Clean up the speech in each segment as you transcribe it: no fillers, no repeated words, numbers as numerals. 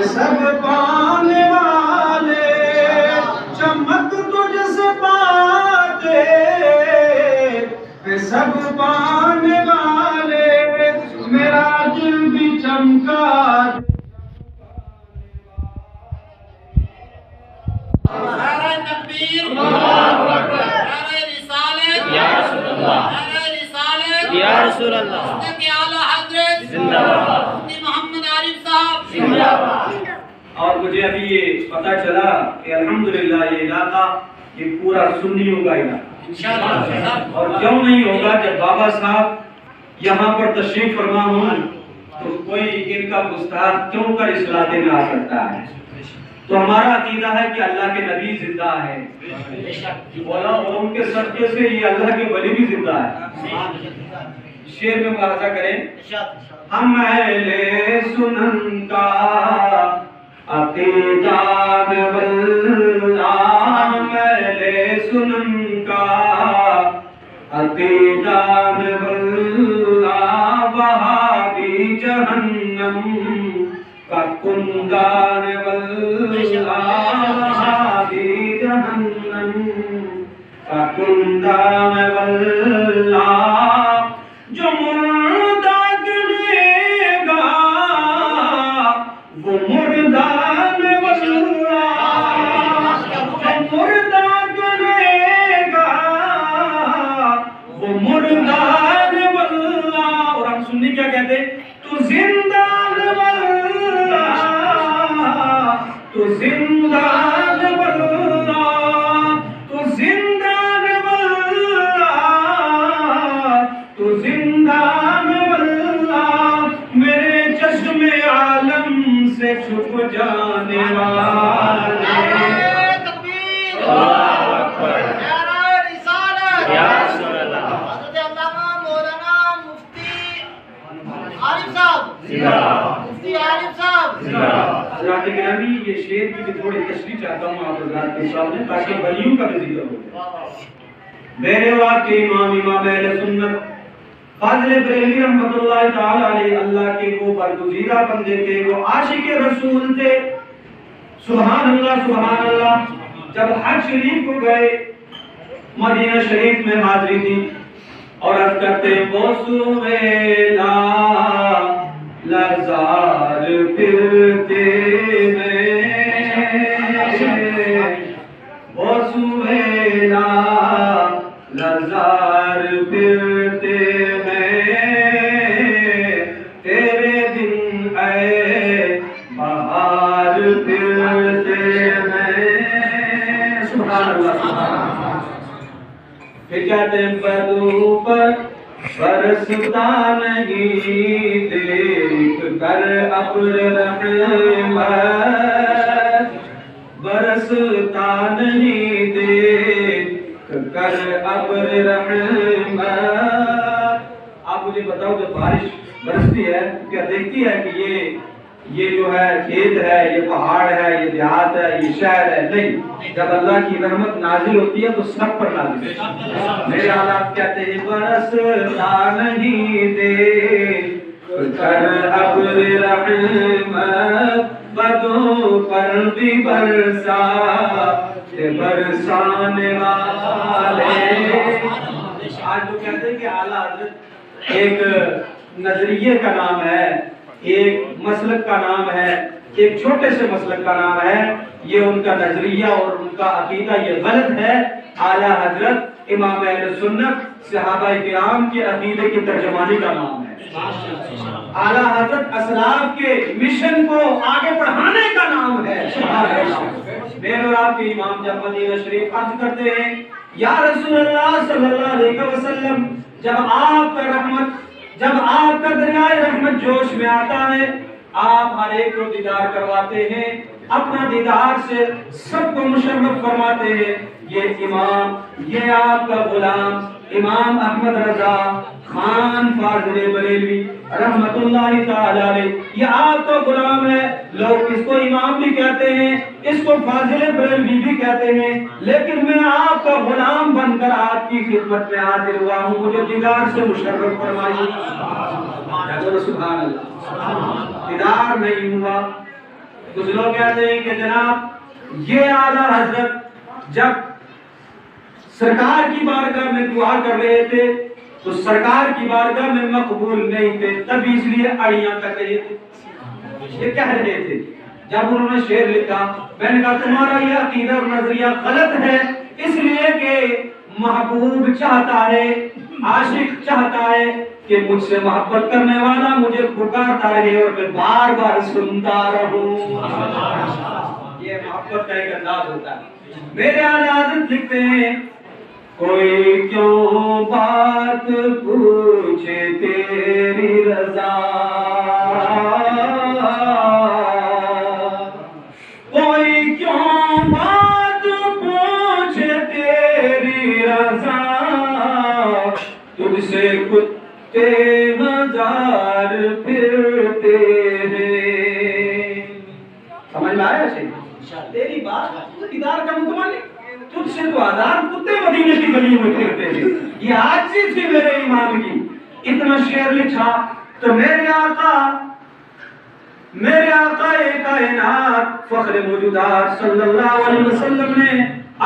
سب پانے والے چمک تجھ سے پاتے، سب پانے والے میرا دل بھی چمکا۔ نعرہ تکبیر، نعرہ رسالت، یا رسول اللہ، نعرہ رسالت، یا رسول اللہ، حضرت اعلیٰ حضرت زندہ باد، مفتی محمد عارف صاحب زندہ باد۔ اور مجھے ابھی یہ پتہ چلا کہ الحمدللہ یہ علاقہ یہ پورا سنیوں کا علاقہ، اور کیوں نہیں ہوگا جب بابا صاحب یہاں پر تشریف فرما ہوں تو کوئی ان کا گستاخ کیوں کر اس علاقے میں آ سکتا ہے؟ تو ہمارا عقیدہ ہے کہ اللہ کے نبی زندہ ہے، بولا اور ان کے صدقے سے یہ اللہ کے ولی بھی زندہ ہے۔ شعر میں ملاحظہ کریں، ہم اہل سنن کا عقیدہ واللہ، اہل سنن کا عقیدہ واللہ، وہابی جہنم کا کندان واللہ، وہابی جہنم کا کندان واللہ، جو مردہ گرے گا وہ مردان واللہ، جو مردہ گرے گا وہ مردان واللہ۔ اور ہم سنی کیا کہتے ہیں؟ تو زندان واللہ، تو زندان واللہ، تو زندان واللہ، تو زندان واللہ، میرے چشم عالم سے چھپ جانے والے۔ نعرہ تکبیر، اللہ اکبر، نعرہ رسالت، یا رسول اللہ، حضرت علامہ مولانا مفتی عارف صاحب زندہ باد، مفتی عارف صاحب زندہ باد۔ حضرات گرامی، یہ شعر کی بھی تھوڑی تشریح چاہتا ہوں آپ حضرات کے سامنے تاکہ ولیوں کا بھی ذکر ہو جائے۔ میرے اور آپ کے امام اہل سنت فاضل بریلوی رحمۃ اللہ تعالی علیہ، اللہ کے وہ برگزیدہ بندے تھے، وہ عاشق رسول تھے۔ سبحان اللہ سبحان اللہ۔ جب حج شریف کو گئے، مدینہ شریف میں حاضری دی اور عرض کرتے ہیں وہ سویلا لزار پھرتے میں، وہ سویلا لزار پھرتے میں، تیرے دن اے بہار پھرتے میں۔ سبحان اللہ سبحان اللہ۔ پھر کہتے ہیں بدو پر برستا نہیں دیکھ کر ابر رحمت، برستا نہیں دیکھ کر ابر رحمت۔ آپ مجھے بتاؤ جب بارش برستی ہے کیا دیکھتی ہے کہ یہ جو ہے کھیت ہے، یہ پہاڑ ہے، یہ دیہات ہے، یہ شہر ہے؟ نہیں، جب اللہ کی رحمت نازل ہوتی ہے تو سب پر نازل ہوتی ہے۔ میرے حالات کہتے ہیں برستا نہیں دیکھ کر ابر رحمت، بدوں پر بھی برسا برسانے والے۔ آج وہ کہتے ہیں کہ اعلیٰ حضرت ایک نظریے کا نام ہے، ایک مسلک کا نام ہے، ایک چھوٹے سے مسلک کا نام ہے، یہ ان کا نظریہ اور ان کا عقیدہ یہ غلط ہے۔ اعلیٰ حضرت امام اہل سنت صحابہ کرام کے عقیدے کی ترجمانی کا نام ہے۔ اعلیٰ حضرت اسلاف کے مشن کو آگے بڑھانے کا نام ہے۔ میرے اور آپ کے امام جب مدینہ شریف عرض کرتے ہیں یا رسول اللہ صلی اللہ علیہ وسلم، جب آپ کا دریائے رحمت جوش میں آتا ہے، آپ ہر ایک کو دیدار کرواتے ہیں، اپنا دیدار سے سب کو مشرف فرماتے ہیں۔ یہ امام، یہ آپ کا غلام امام احمد رضا خان فاضل بریلوی رحمت اللہ تعالی علیہ، یہ آپ کا غلام ہے۔ لوگ اس کو امام بھی کہتے ہیں، اس کو فاضل بریلوی بھی کہتے ہیں، لیکن میں آپ کا غلام بن کر آپ کی خدمت میں حاضر ہوا ہوں، مجھے دیدار سے مشرف فرمائیے۔ سبحان اللہ۔ دیدار نہیں ہوا، کچھ لوگ کہتے ہیں کہ جناب یہ اعلیٰ حضرت جب سرکار کی بارگاہ میں دعا کر رہے تھے تو سرکار کی بارگاہ میں مقبول نہیں تھے، تب اس لیے اڑیاں کر رہے تھے. یہ کہہ رہے تھے. جب انہوں نے شعر لکھا میں نے کہا تمہارا یہ عقیدہ اور نظریہ غلط ہے، اس لیے کہ محبوب چاہتا ہے، عاشق چاہتا ہے کہ مجھ سے محبت کرنے والا مجھے پکارتا رہے اور میں بار بار سنتا رہوں. یہ محبت کا ایک انداز ہوتا ہے. میرے اعلیٰ حضرت لکھتے ہیں کوئی کیوں بات پوچھے تیری رضا، کوئی کیوں بات پوچھے تیری رضا، تجھ سے کتے ہزار پھرتے ہیں. سمجھ میں آیا سے تیری بات ادار کا متملک، تجھ سے تو ہزار کتے مدینے کی گلیوں میں پھرتے ہیں. یہ عاجزی تھی میرے امام کی. اتنا شعر لکھا تو میرے آقا کائنات فخر موجودات صلی اللہ علیہ وسلم نے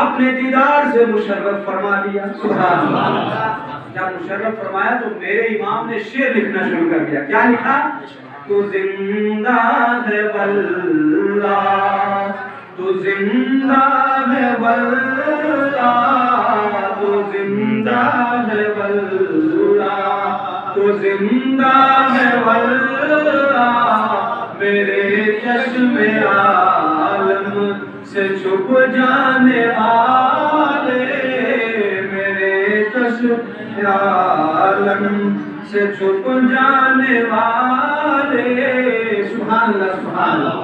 اپنے دیدار سے مشرف فرما دیا. سبحان اللہ. جب مشرف فرمایا تو میرے امام نے شعر لکھنا شروع کر دیا. کیا لکھا؟ تو زندہ ہے واللہ، تو زندہ ہے واللہ، تو زندہ ہے واللہ، تو زندہ ہے واللہ، میرے چشم عالم سے چھپ جانے والے، میرے چشم عالم سے چھپ جانے والے. سبحان اللہ سبحان اللہ.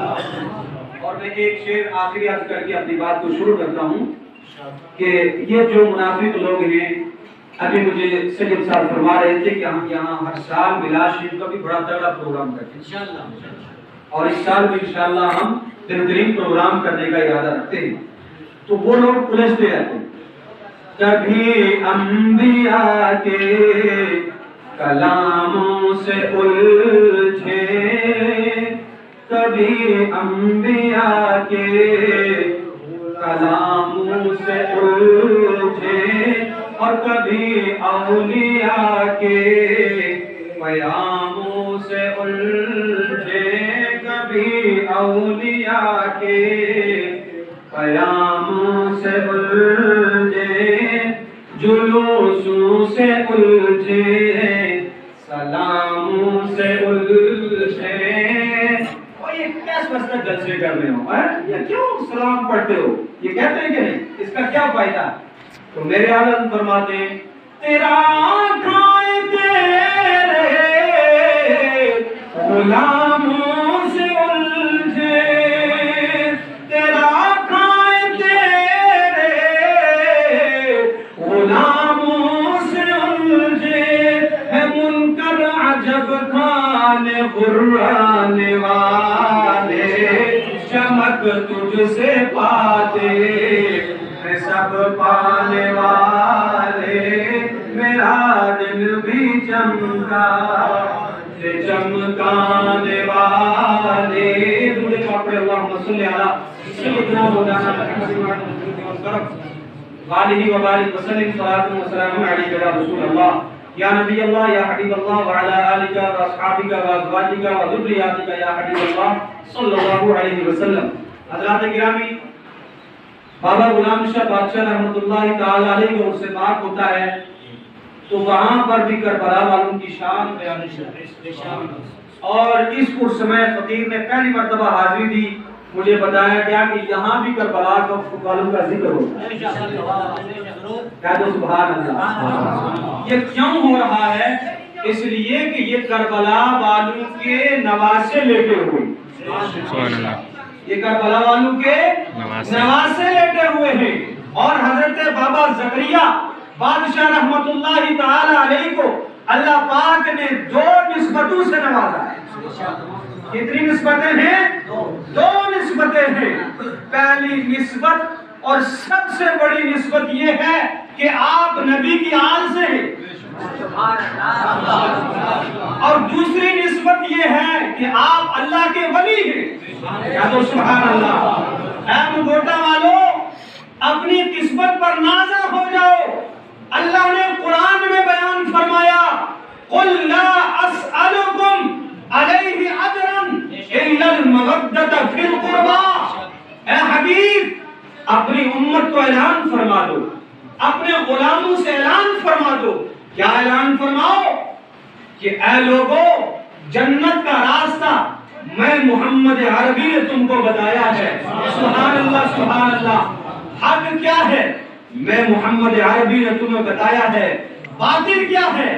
اور میں ایک شعر آخری عرض کر کے اپنی بات کو شروع کرتا ہوں کہ یہ جو منافق لوگ ہیں، ابھی مجھے سید صاحب فرما رہے تھے کہ ہم یہاں ہر سال میلاد شریف کا بھی بڑا تگڑا پروگرام کرتے ہیں انشاءاللہ، اور اس سال بھی انشاءاللہ ہم بہترین پروگرام کرنے کا ارادہ رکھتے ہیں. تو وہ لوگ الجھتے رہتے ہیں. کبھی انبیاء کے کلاموں سے الجھے، کبھی انبیاء کے کلاموں سے الجھے، اور کبھی اولیاء کے پیاموں سے الجھے، کبھی اولیاء کے پیاموں سے الجھے، جلوسوں سے الجھے، سلاموں سے الجھے. اور یہ کیس واسطہ جلسے کر رہے ہو، یہ کیوں سلام پڑھتے ہو؟ یہ کہتے ہیں کہ نہیں، اس کا کیا فائدہ؟ تو میرے عالم فرماتے ہیں تیرا کھائے تیرے غلاموں سے الجھے، تیرا کھائے تیرے غلاموں سے الجھے، ہے منکر عجب کھانے غرانے والے، چمک تجھ سے پاتے ہیں سب پانے والے، میرا دل بھی چمکا چمکانے والے. درود پاک پڑھیں اللہم صلی علی سیدنا مولانا محمد وآلہ وبارک وسلم. صلاۃ و سلام علیک یا رسول اللہ، یا نبی اللہ، یا حبیب اللہ، وعلی آلک و اصحابک و ازواجک و ذریاتک یا حبیب اللہ صلی اللہ علیہ وسلم. حضرات گرامی، بابا غلام شاہ بادشاہ رحمۃ اللہ تعالی علیہ کو اس سے بات ہوتا ہے تو وہاں پر بھی کربلا والوں کی شان بیان شان. اور اس پرس میں فقیر نے پہلی مرتبہ حاضری دی. مجھے بتایا گیا کہ یہاں بھی کربلا والوں کا ذکر ہوتا ہے. کہہ دو سبحان اللہ. یہ کیوں ہو رہا ہے؟ اس لیے کہ یہ کربلا والوں کے نواسے لیٹے ہوئے، یہ کربلا والوں کے نواسے لیٹے ہوئے ہیں. اور حضرت بابا زکریا بادشاہ رحمت اللہ تعالی علیہ کو اللہ پاک نے دو نسبتوں سے نوازا ہے. کتنی نسبتیں ہیں؟ دو نسبتیں ہیں. پہلی نسبت اور سب سے بڑی نسبت یہ ہے کہ آپ نبی کی آل سے ہیں، اور دوسری نسبت یہ ہے کہ آپ اللہ کے ولی ہیں. کیا تو سبحان اللہ۔ اے منگوٹا والو، اپنی قسمت پر نازا ہو جاؤ۔ اللہ نے قرآن میں بیان فرمایا قُلْ لَا أَسْأَلُكُمْ عَلَيْهِ أَجْرًا إِلَّا الْمَوَدَّةَ فِي الْقُرْبَى۔ اے حبیب، اپنی امت کو اعلان فرما دو، اپنے غلاموں سے اعلان فرما دو۔ کیا اعلان فرماؤ؟ کہ اے لوگو، جنت کا راستہ میں محمد عربی نے تم کو بتایا ہے۔ سبحان اللہ سبحان اللہ۔ حق کیا ہے؟ میں محمد عربی نے تمہیں بتایا ہے۔ باطل کیا ہے؟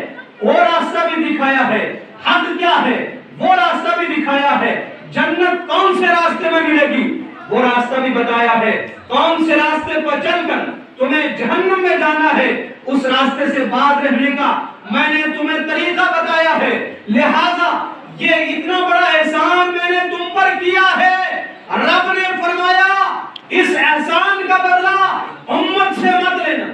وہ راستہ بھی دکھایا ہے۔ حق کیا ہے؟ وہ راستہ بھی دکھایا ہے۔ جنت کون سے راستے میں ملے گی؟ وہ راستہ بھی بتایا ہے۔ کون سے راستے پر چل کر تمہیں جہنم میں جانا ہے، اس راستے سے باز رہنے کا میں نے تمہیں طریقہ بتایا ہے۔ لہذا یہ اتنا بڑا احسان میں نے تم پر کیا ہے۔ رب نے فرمایا اس احسان کا بدلہ امت سے مت لینا۔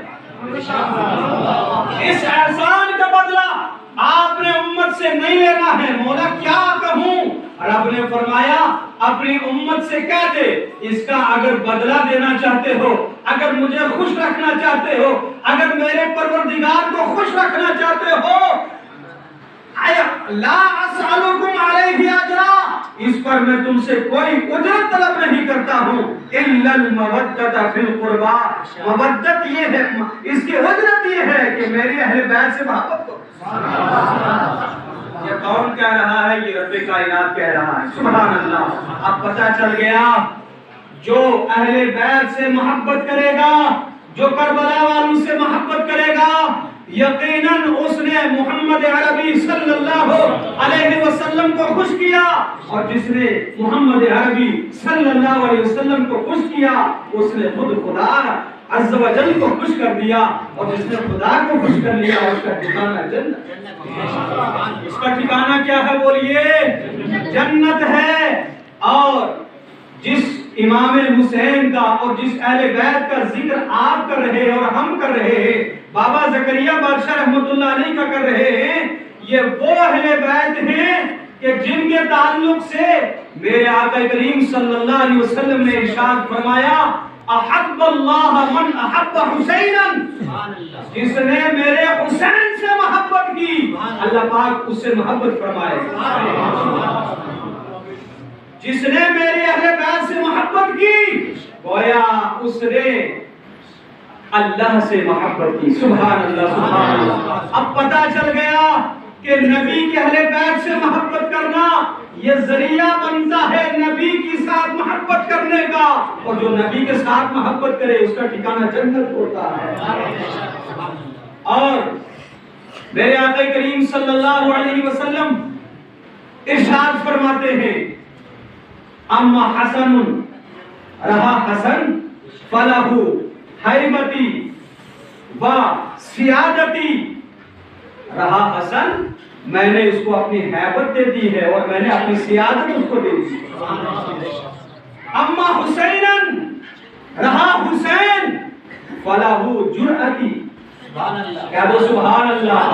اس احسان کا بدلہ آپ نے امت سے نہیں لینا ہے۔ مولا کیا کہوں؟ رب نے فرمایا اپنی امت سے کہہ دے، اس کا اگر بدلہ دینا چاہتے ہو، اگر مجھے خوش رکھنا چاہتے ہو، اگر میرے پروردگار کو خوش رکھنا چاہتے ہو، لا اسألکم علیہ اجرا، اس پر میں تم سے کوئی اجرت طلب نہیں کرتا ہوں، الا المودۃ فی القربى، مودت یہ ہے، اس کی اجرت یہ ہے کہ میری اہل بیت سے محبت کرو۔ یہ کون کہہ رہا ہے؟ یہ رب کائنات کہہ رہا ہے۔ سبحان اللہ۔ اب پتہ چل گیا جو اہل بیت سے محبت کرے گا، جو کربلا والوں سے محبت کرے گا، یقیناً اس نے محمد عربی صلی اللہ علیہ وسلم کو خوش کیا، اور جس نے محمد عربی صلی اللہ علیہ وسلم کو خوش کیا اس نے خود خدا عز و جل کو خوش کر دیا، اور جس نے خدا کو خوش کر لیا اس کا ٹھکانہ جنت۔ اس کا ٹھکانہ کیا ہے بولیے؟ جنت ہے۔ اور جس امام حسین کا اور جس اہل بیت کا ذکر آپ کر رہے ہیں اور ہم کر رہے ہیں، بابا زکریا بادشاہ رحمت اللہ علیہ کا کر رہے ہیں، یہ وہ اہل بیت ہیں کہ جن کے تعلق سے میرے آقا کریم صلی اللہ علیہ وسلم نے ارشاد فرمایا احب اللہ من احب حسینا، جس نے میرے حسین سے محبت کی اللہ پاک اس سے محبت فرمائے۔ جس نے میرے اہل بیت سے محبت کی گویا اس نے اللہ سے محبت کی۔ سبحان اللہ سبحان اللہ۔ اب پتہ چل گیا کہ نبی کے اہل بیت سے محبت کرنا یہ ذریعہ بنتا ہے نبی کے ساتھ محبت کرنے کا، اور جو نبی کے ساتھ محبت کرے اس کا ٹھکانہ جنت ہوتا ہے۔ اور میرے آقا کریم صلی اللہ علیہ وسلم ارشاد فرماتے ہیں اما حسن، رہا حسن فلہ حیبتی و سیادتی، رہا حسن میں نے اس کو اپنی حیبت دے دی ہے اور میں نے اپنی سیادت اس کو دے دی۔ اما حسینا، رہا حسین فلہ جرأتی، کہہ دو سبحان اللہ۔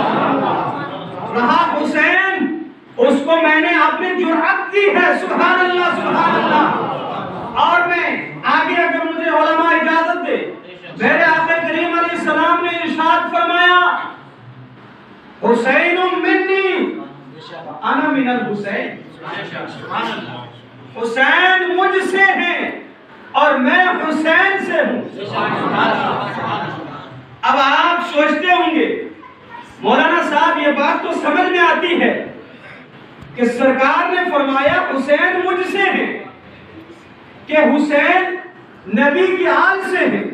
رہا حسین اس کو میں نے اپنی جرأت دی ہے۔ سبحان اللہ سبحان اللہ۔ اور میں آگے اگر مجھے علماء اجازت دے، میرے آقا کریم علیہ السلام نے ارشاد فرمایا حسین منی انا من الحسین، حسین مجھ سے ہیں اور میں حسین سے ہوں۔ اب آپ سوچتے ہوں گے مولانا صاحب یہ بات تو سمجھ میں آتی ہے کہ سرکار نے فرمایا حسین مجھ سے ہیں، کہ حسین نبی کی آل سے ہیں،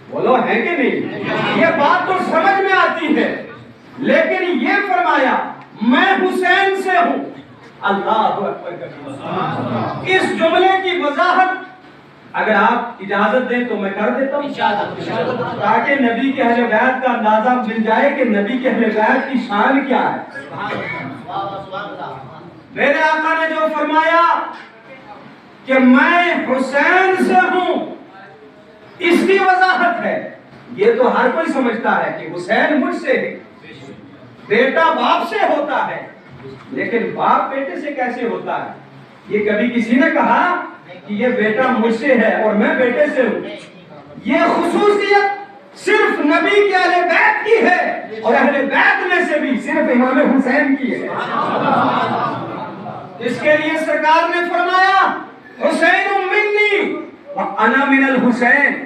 بولو ہے کہ نہیں؟ یہ بات تو سمجھ میں آتی ہے، لیکن یہ فرمایا میں حسین سے ہوں۔ اللہ اکبر۔ اس جملے کی وضاحت اگر آپ اجازت دیں تو میں کر دیتا ہوں، تاکہ نبی کے اہل بیت کا اندازہ مل جائے کہ نبی کے اہل بیت کی شان کیا ہے۔ میرے آقا نے جو فرمایا کہ میں حسین سے ہوں، اس کی وضاحت ہے۔ یہ تو ہر کوئی سمجھتا ہے کہ حسین مجھ سے ہے، بیٹا باپ سے ہوتا ہے، لیکن باپ بیٹے سے کیسے ہوتا ہے؟ یہ کبھی کسی نے کہا کہ یہ بیٹا مجھ سے ہے اور میں بیٹے سے ہوں. یہ خصوصیت صرف نبی کے اہل بیت کی ہے اور اہل بیت میں سے بھی صرف امام حسین کی ہے. اس کے لیے سرکار نے فرمایا حسین منی وانا من الحسین،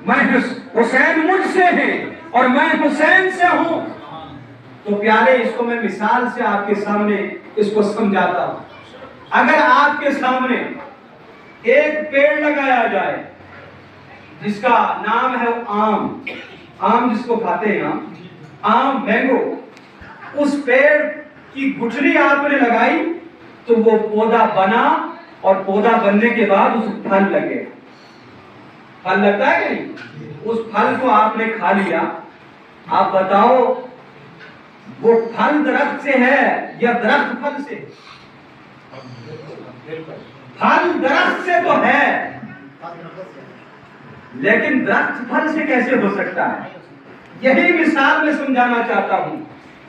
میں حسین مجھ سے ہے اور میں حسین سے ہوں. تو پیارے اس کو میں مثال سے آپ کے سامنے اس کو سمجھاتا ہوں. اگر آپ کے سامنے ایک پیڑ لگایا جائے جس کا نام ہے آم، آم جس کو کھاتے ہیں آم مینگو، اس پیڑ کی گٹھلی آپ نے لگائی تو وہ پودا بنا اور پودا بننے کے بعد اس پھل لگے. پھل لگتا ہے کہ نہیں؟ اس پھل کو آپ نے کھا لیا. آپ بتاؤ وہ پھل درخت سے ہے یا درخت پھل سے؟ پھل درخت سے تو ہے لیکن درخت پھل سے کیسے ہو سکتا ہے؟ یہی مثال میں سمجھانا چاہتا ہوں.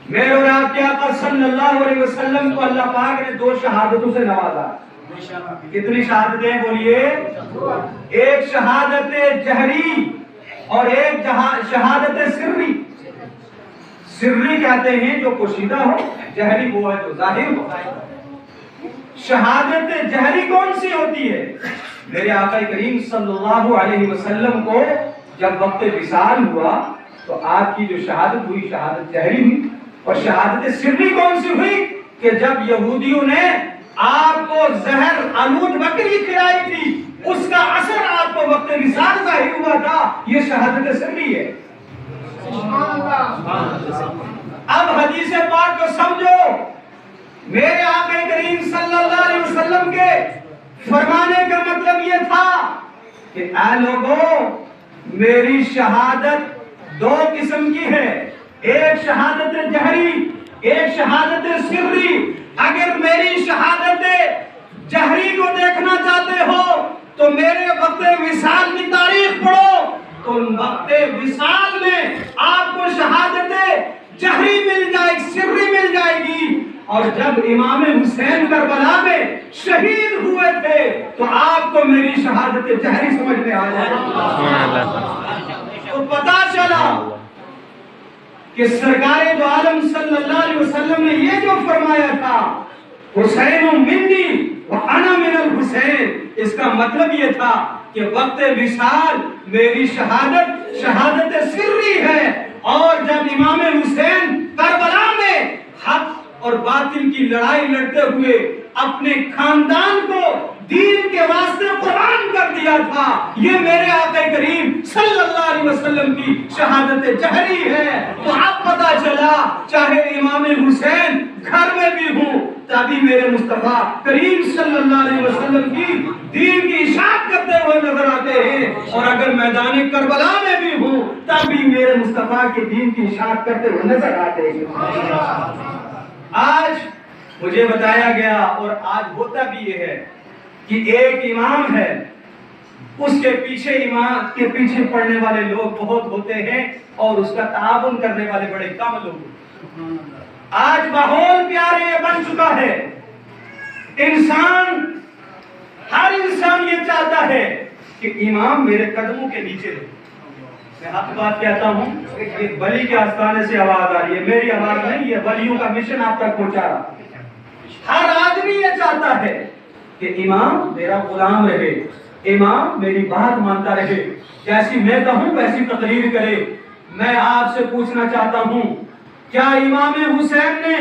میرے اور آپ کے آقا صلی اللہ علیہ وسلم کو اللہ پاک نے 2 شہادتوں سے نوازا. کتنی شہادتیں بولیے؟ ایک شہادت جہری اور ایک شہادت سری. سری کہتے ہیں جو پوشیدہ ہو، جہری وہ ہے جو ظاہر ہو. شہادت جہری کون سی ہوتی ہے؟ میرے آقا کریم صلی اللہ علیہ وسلم کو جب وقت وصال ہوا تو آپ کی جو شہادت ہوئی شہادت جہری ہوئی. اور شہادت سری کون سی ہوئی؟ کہ جب یہودیوں نے آپ کو زہر آلود بکری کھلائی تھی، اس کا اثر آپ کو وقت وصال ظاہر ہوا تھا. یہ شہادت سری ہے. اب حدیث پاک کو سمجھو. میرے آقا کریم صلی اللہ علیہ وسلم کے فرمانے کا مطلب یہ تھا کہ اے لوگوں میری شہادت 2 قسم کی ہے، ایک شہادت جہری، ایک شہادت سری. اگر میری شہادت جہری کو دیکھنا چاہتے ہو تو میرے وقت وصال کی تاریخ پڑھو. تو وقت وصال میں آپ کو شہادت جہری مل جائے گی، سری مل جائے گی. اور جب امام حسین کربلا میں شہید ہوئے تھے تو آپ کو میری شہادت جہری سمجھ میں آ جائے گی. تو پتا چلا کہ سرکار دو عالم صلی اللہ علیہ وسلم نے یہ جو فرمایا تھا حسین منی وانا من الحسین، اس کا مطلب یہ تھا کہ وقت وصال میری شہادت سری ہے. اور جب امام حسین کربلا میں حق اور باطل کی لڑائی لڑتے ہوئے اپنے خاندان کو دین کے واسطے قربان کر دیا تھا، یہ میرے آقا کریم صلی اللہ علیہ وسلم کی شہادت جہری ہے. تو اب پتا چلا چاہے امام حسین گھر میں بھی ہوں تبھی میرے مصطفیٰ کریم صلی اللہ علیہ وسلم کی دین کی اشاعت کرتے ہوئے نظر آتے ہیں، اور اگر میدان کربلا میں بھی ہوں تب بھی میرے مصطفیٰ کی دین کی اشاعت کرتے ہوئے نظر آتے ہیں. آج مجھے بتایا گیا اور آج ہوتا بھی یہ ہے کہ ایک امام ہے، اس کے پیچھے امام کے پیچھے پڑھنے والے لوگ بہت ہوتے ہیں اور اس کا تعاون کرنے والے بڑے کم لوگ ہیں. آج ماحول پیارے یہ بن چکا ہے، ہر انسان یہ چاہتا ہے کہ امام میرے قدموں کے نیچے رہے. میں آپ بات کہتا ہوں، ایک ولی کے آستانے سے آواز آ رہی ہے، میری آواز نہیں ہے، ولیوں کا مشن آپ تک پہنچا رہا. ہر آدمی یہ چاہتا ہے کہ امام میرا غلام رہے، امام میری بات مانتا رہے، جیسی میں کہوں ویسی تقریر کرے. میں آپ سے پوچھنا چاہتا ہوں، کیا امام حسین نے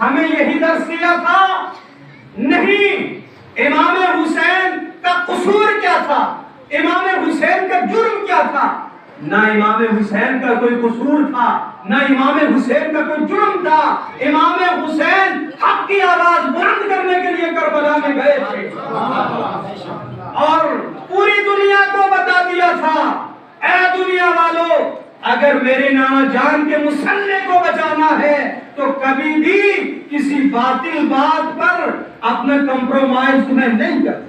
ہمیں یہی درس دیا تھا؟ نہیں. امام حسین کا قصور کیا تھا؟ امام حسین کا جرم کیا تھا؟ نہ امام حسین کا کوئی قصور تھا، نہ امام حسین کا کوئی جرم تھا. امام حسین حق کی آواز بلند کرنے کے لیے کربلا میں گئے تھے اور پوری دنیا کو بتا دیا تھا، اے دنیا والو اگر میرے نانا جان کے مسلح کو بچانا ہے تو کبھی بھی کسی باطل بات پر اپنا کمپرومائز تمہیں نہیں کرتے.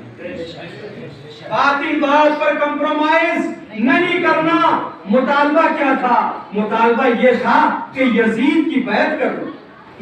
باطل بات پر کمپرومائز نہیں کرنا. مطالبہ کیا تھا؟ مطالبہ یہ تھا کہ یزید کی بیعت کر دو.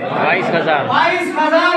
22,000। 22,000